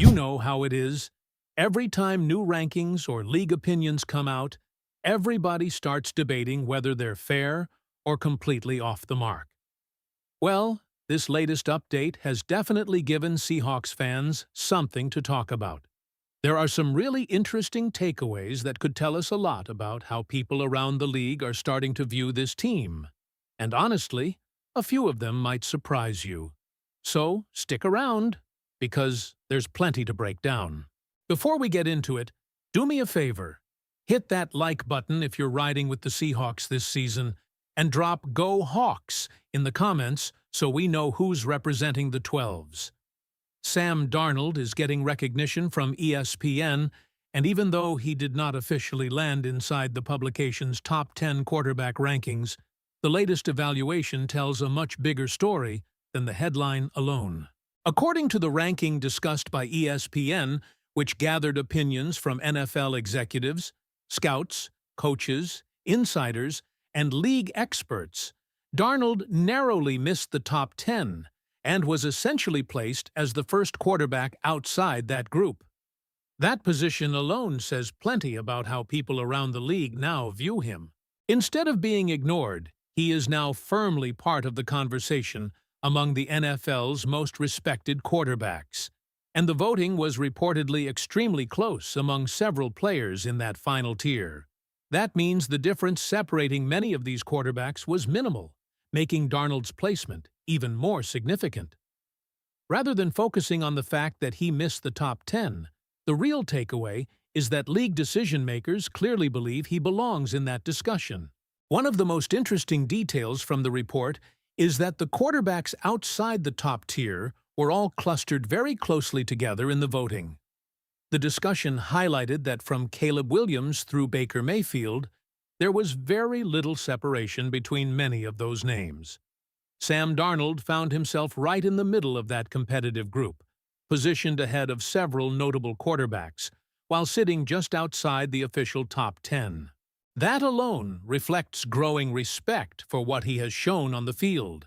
You know how it is. Every time new rankings or league opinions come out, everybody starts debating whether they're fair or completely off the mark. Well, this latest update has definitely given Seahawks fans something to talk about. There are some really interesting takeaways that could tell us a lot about how people around the league are starting to view this team. And honestly, a few of them might surprise you. So, stick around, because there's plenty to break down. Before we get into it, do me a favor. Hit that like button if you're riding with the Seahawks this season, and drop "Go Hawks" in the comments so we know who's representing the 12s. Sam Darnold is getting recognition from ESPN, and even though he did not officially land inside the publication's top 10 quarterback rankings, the latest evaluation tells a much bigger story than the headline alone. According to the ranking discussed by ESPN, which gathered opinions from NFL executives, scouts, coaches, insiders, and league experts, Darnold narrowly missed the top 10 and was essentially placed as the first quarterback outside that group. That position alone says plenty about how people around the league now view him. Instead of being ignored, he is now firmly part of the conversation among the NFL's most respected quarterbacks, and the voting was reportedly extremely close among several players in that final tier. That means the difference separating many of these quarterbacks was minimal, making Darnold's placement even more significant. Rather than focusing on the fact that he missed the top 10, the real takeaway is that league decision-makers clearly believe he belongs in that discussion. One of the most interesting details from the report is that the quarterbacks outside the top tier were all clustered very closely together in the voting. The discussion highlighted that from Caleb Williams through Baker Mayfield, there was very little separation between many of those names. Sam Darnold found himself right in the middle of that competitive group, positioned ahead of several notable quarterbacks, while sitting just outside the official top 10. That alone reflects growing respect for what he has shown on the field.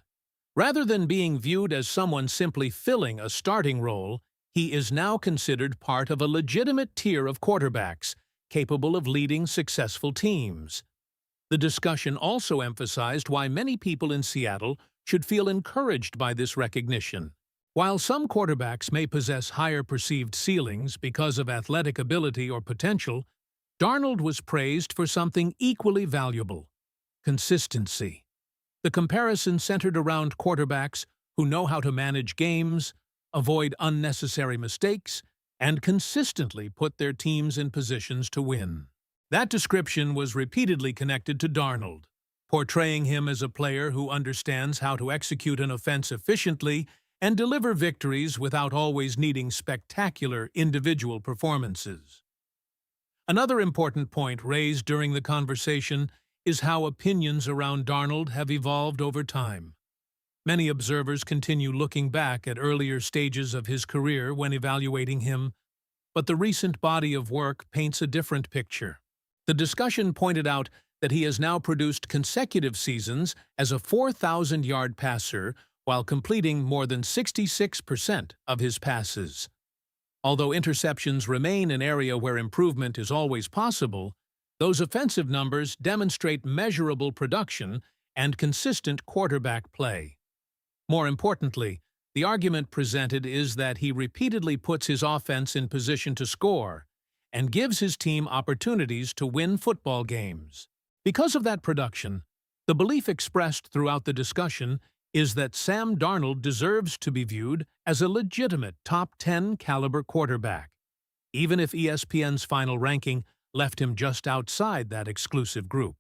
Rather than being viewed as someone simply filling a starting role, he is now considered part of a legitimate tier of quarterbacks capable of leading successful teams. The discussion also emphasized why many people in Seattle should feel encouraged by this recognition. While some quarterbacks may possess higher perceived ceilings because of athletic ability or potential, Darnold was praised for something equally valuable: consistency. The comparison centered around quarterbacks who know how to manage games, avoid unnecessary mistakes, and consistently put their teams in positions to win. That description was repeatedly connected to Darnold, portraying him as a player who understands how to execute an offense efficiently and deliver victories without always needing spectacular individual performances. Another important point raised during the conversation is how opinions around Darnold have evolved over time. Many observers continue looking back at earlier stages of his career when evaluating him, but the recent body of work paints a different picture. The discussion pointed out that he has now produced consecutive seasons as a 4,000-yard passer while completing more than 66% of his passes. Although interceptions remain an area where improvement is always possible, those offensive numbers demonstrate measurable production and consistent quarterback play. More importantly, the argument presented is that he repeatedly puts his offense in position to score and gives his team opportunities to win football games. Because of that production, the belief expressed throughout the discussion is that Sam Darnold deserves to be viewed as a legitimate top 10 caliber quarterback, even if ESPN's final ranking left him just outside that exclusive group.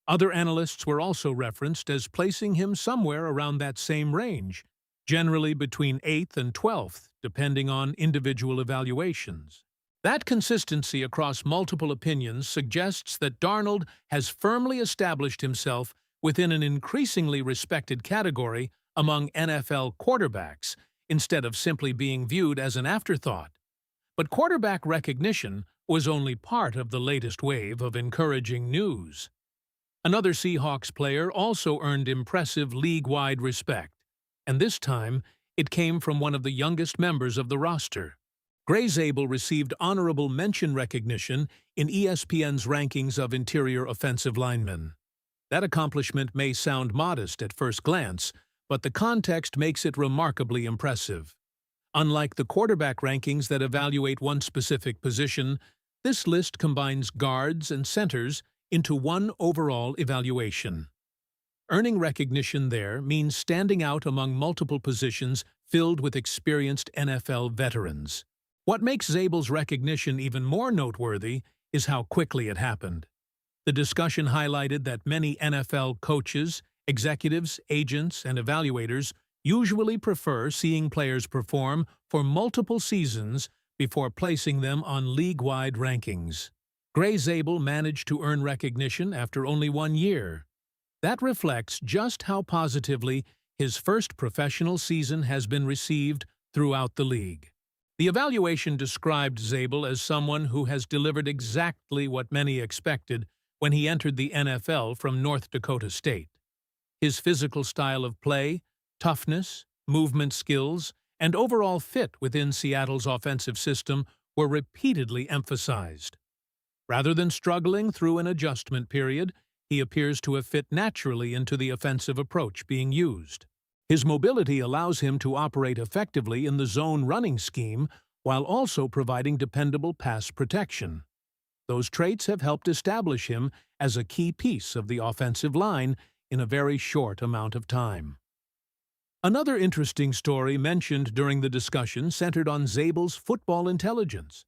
Other analysts were also referenced as placing him somewhere around that same range, generally between 8th and 12th, depending on individual evaluations. That consistency across multiple opinions suggests that Darnold has firmly established himself within an increasingly respected category among NFL quarterbacks, instead of simply being viewed as an afterthought. But quarterback recognition was only part of the latest wave of encouraging news. Another Seahawks player also earned impressive league-wide respect, and this time it came from one of the youngest members of the roster. Gray Zabel received honorable mention recognition in ESPN's rankings of interior offensive linemen. That accomplishment may sound modest at first glance, but the context makes it remarkably impressive. Unlike the quarterback rankings that evaluate one specific position, this list combines guards and centers into one overall evaluation. Earning recognition there means standing out among multiple positions filled with experienced NFL veterans. What makes Zabel's recognition even more noteworthy is how quickly it happened. The discussion highlighted that many NFL coaches, executives, agents, and evaluators usually prefer seeing players perform for multiple seasons before placing them on league-wide rankings. Gray Zabel managed to earn recognition after only 1 year. That reflects just how positively his first professional season has been received throughout the league. The evaluation described Zabel as someone who has delivered exactly what many expected when he entered the NFL from North Dakota State. His physical style of play, toughness, movement skills, and overall fit within Seattle's offensive system were repeatedly emphasized. Rather than struggling through an adjustment period, he appears to have fit naturally into the offensive approach being used. His mobility allows him to operate effectively in the zone running scheme while also providing dependable pass protection. Those traits have helped establish him as a key piece of the offensive line in a very short amount of time. Another interesting story mentioned during the discussion centered on Zabel's football intelligence.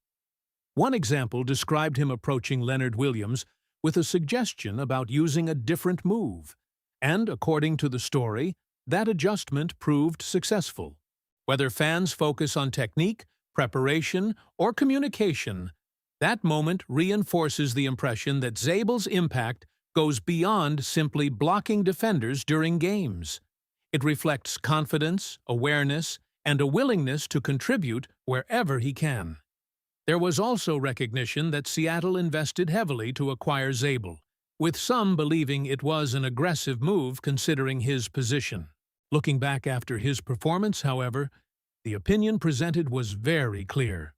One example described him approaching Leonard Williams with a suggestion about using a different move, and according to the story, that adjustment proved successful. Whether fans focus on technique, preparation, or communication, that moment reinforces the impression that Zabel's impact goes beyond simply blocking defenders during games. It reflects confidence, awareness, and a willingness to contribute wherever he can. There was also recognition that Seattle invested heavily to acquire Zabel, with some believing it was an aggressive move considering his position. Looking back after his performance, however, the opinion presented was very clear.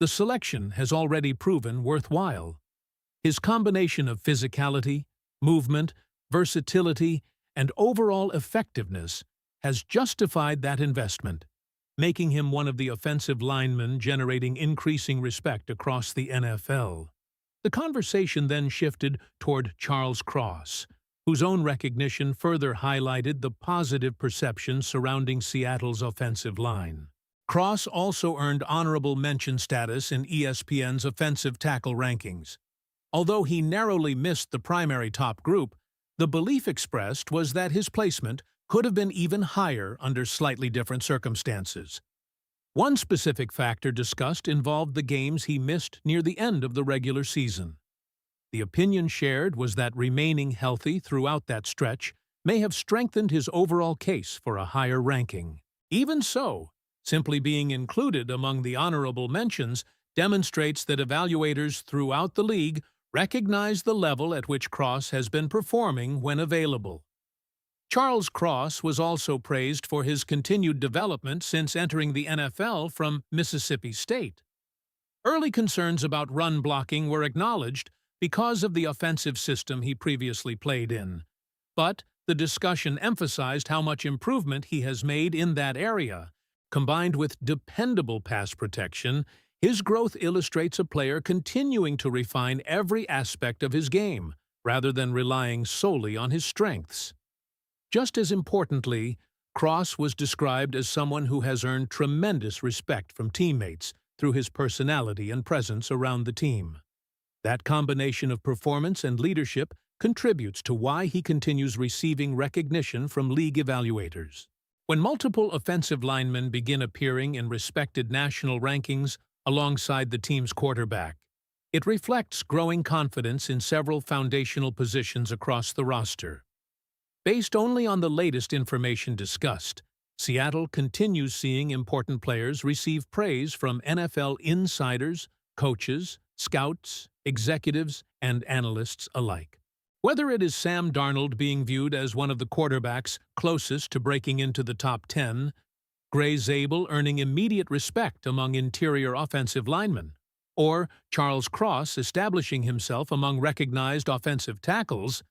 The selection has already proven worthwhile. His combination of physicality, movement, versatility, and overall effectiveness has justified that investment, making him one of the offensive linemen generating increasing respect across the NFL. The conversation then shifted toward Charles Cross, whose own recognition further highlighted the positive perception surrounding Seattle's offensive line. Cross also earned honorable mention status in ESPN's offensive tackle rankings. Although he narrowly missed the primary top group, the belief expressed was that his placement could have been even higher under slightly different circumstances. One specific factor discussed involved the games he missed near the end of the regular season. The opinion shared was that remaining healthy throughout that stretch may have strengthened his overall case for a higher ranking. Even so, simply being included among the honorable mentions demonstrates that evaluators throughout the league recognize the level at which Cross has been performing when available. Charles Cross was also praised for his continued development since entering the NFL from Mississippi State. Early concerns about run blocking were acknowledged because of the offensive system he previously played in, but the discussion emphasized how much improvement he has made in that area. Combined with dependable pass protection, his growth illustrates a player continuing to refine every aspect of his game, rather than relying solely on his strengths. Just as importantly, Cross was described as someone who has earned tremendous respect from teammates through his personality and presence around the team. That combination of performance and leadership contributes to why he continues receiving recognition from league evaluators. When multiple offensive linemen begin appearing in respected national rankings alongside the team's quarterback, it reflects growing confidence in several foundational positions across the roster. Based only on the latest information discussed, Seattle continues seeing important players receive praise from NFL insiders, coaches, scouts, executives, and analysts alike. Whether it is Sam Darnold being viewed as one of the quarterbacks closest to breaking into the top 10, Gray Zabel earning immediate respect among interior offensive linemen, or Charles Cross establishing himself among recognized offensive tackles,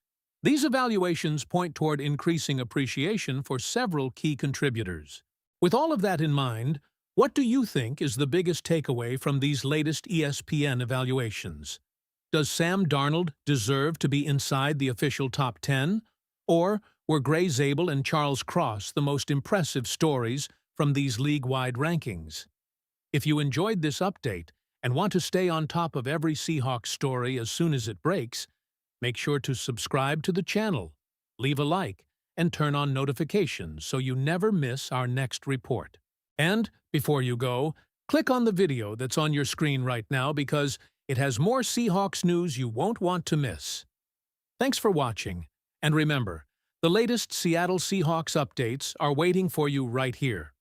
these evaluations point toward increasing appreciation for several key contributors. With all of that in mind, what do you think is the biggest takeaway from these latest ESPN evaluations? Does Sam Darnold deserve to be inside the official top 10? Or were Gray Zabel and Charles Cross the most impressive stories from these league-wide rankings? If you enjoyed this update and want to stay on top of every Seahawks story as soon as it breaks, make sure to subscribe to the channel, leave a like, and turn on notifications so you never miss our next report. And, before you go, click on the video that's on your screen right now because it has more Seahawks news you won't want to miss. Thanks for watching, and remember, the latest Seattle Seahawks updates are waiting for you right here.